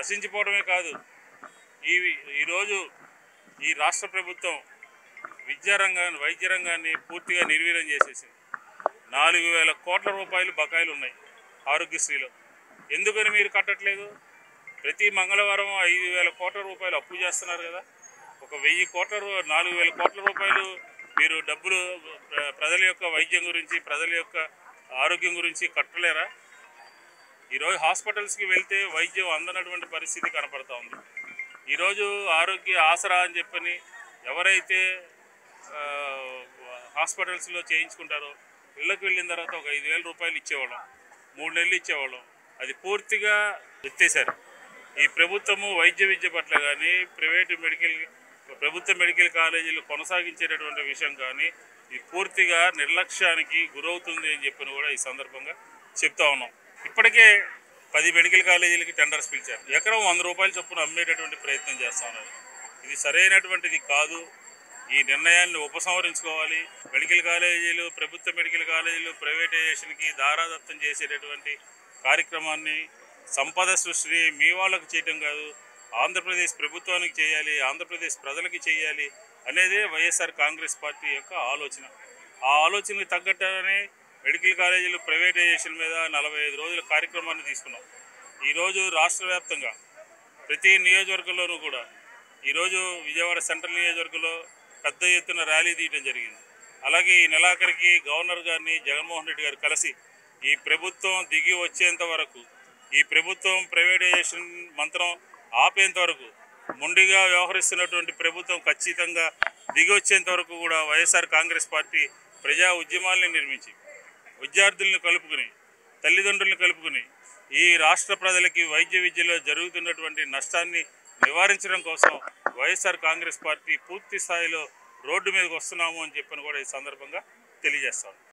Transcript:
నశించిపోవడమే కాదు, ఈరోజు ఈ రాష్ట్ర ప్రభుత్వం వైద్య రంగాన్ని పూర్తిగా నిర్వీర్యం చేసేసింది. 4,000 కోట్ల రూపాయలు బకాయిలు ఉన్నాయి ఆరోగ్యశ్రీలో. ఎందుకని మీరు కట్టట్లేదు? ప్రతి మంగళవారం 5,000 కోట్ల రూపాయలు అప్పు చేస్తున్నారు కదా. ఒక 4,000 కోట్ల రూపాయలు మీరు డబ్బులు ప్రజల యొక్క వైద్యం గురించి, ప్రజల యొక్క ఆరోగ్యం గురించి కట్టలేరా? ఈరోజు హాస్పిటల్స్కి వెళ్తే వైద్యం అందనటువంటి పరిస్థితి కనపడతా ఉంది. ఈరోజు ఆరోగ్య ఆసరా అని చెప్పని ఎవరైతే హాస్పిటల్స్లో చేయించుకుంటారో ఇళ్ళకి వెళ్ళిన తర్వాత ఒక 5,000 రూపాయలు ఇచ్చేవాళ్ళం, 3 నెలలు ఇచ్చేవాళ్ళం. అది పూర్తిగా ఎత్తేసారు. ఈ ప్రభుత్వము వైద్య విద్య పట్ల కానీ, ప్రభుత్వ మెడికల్ కాలేజీలు కొనసాగించేటటువంటి విషయం కానీ ఇది పూర్తిగా నిర్లక్ష్యానికి గురవుతుంది అని చెప్పని కూడా ఈ సందర్భంగా చెప్తా ఉన్నాం. ఇప్పటికే 10 మెడికల్ కాలేజీలకి టెండర్స్ పిలిచారు. ఎకరం 100 రూపాయల చొప్పున అమ్మేటటువంటి ప్రయత్నం చేస్తా ఉన్నారు. ఇది సరైనటువంటిది కాదు. ఈ నిర్ణయాన్ని ఉపసంహరించుకోవాలి. మెడికల్ కాలేజీలు, ప్రభుత్వ మెడికల్ కాలేజీలు ప్రైవేటైజేషన్కి దారాదత్తం చేసేటటువంటి కార్యక్రమాన్ని, సంపద సృష్టిని మీ వాళ్ళకు చేయటం కాదు, ఆంధ్రప్రదేశ్ ప్రభుత్వానికి చేయాలి, ఆంధ్రప్రదేశ్ ప్రజలకి చేయాలి అనేదే వైఎస్ఆర్ కాంగ్రెస్ పార్టీ యొక్క ఆలోచన. ఆ ఆలోచనకి తగ్గట్టుగానే మెడికల్ కాలేజీలు ప్రైవేటైజేషన్ మీద 45 రోజుల కార్యక్రమాన్ని తీసుకున్నాం. ఈరోజు రాష్ట్ర వ్యాప్తంగా ప్రతి నియోజకవర్గంలోనూ కూడా ఈరోజు విజయవాడ సెంట్రల్ నియోజకవర్గంలో పెద్ద ఎత్తున ర్యాలీ తీయడం జరిగింది. అలాగే ఈ నెలాఖరికి గవర్నర్ గారిని జగన్మోహన్ రెడ్డి గారు కలిసి ఈ ప్రభుత్వం దిగి వచ్చేంత వరకు, ఈ ప్రభుత్వం ప్రైవేటైజేషన్ మంత్రం ఆపేంత వరకు, మొండిగా వ్యవహరిస్తున్నటువంటి ప్రభుత్వం ఖచ్చితంగా దిగి వచ్చేంత వరకు కూడా వైఎస్ఆర్ కాంగ్రెస్ పార్టీ ప్రజా ఉద్యమాల్ని నిర్మించి, విద్యార్థులను కలుపుకుని, తల్లిదండ్రులను కలుపుకుని ఈ రాష్ట్ర ప్రజలకి వైద్య విద్యలో జరుగుతున్నటువంటి నష్టాన్ని నివారించడం కోసం వైఎస్ఆర్ కాంగ్రెస్ పార్టీ పూర్తి స్థాయిలో రోడ్డు మీదకి వస్తున్నాము అని చెప్పని కూడా ఈ సందర్భంగా తెలియజేస్తాం.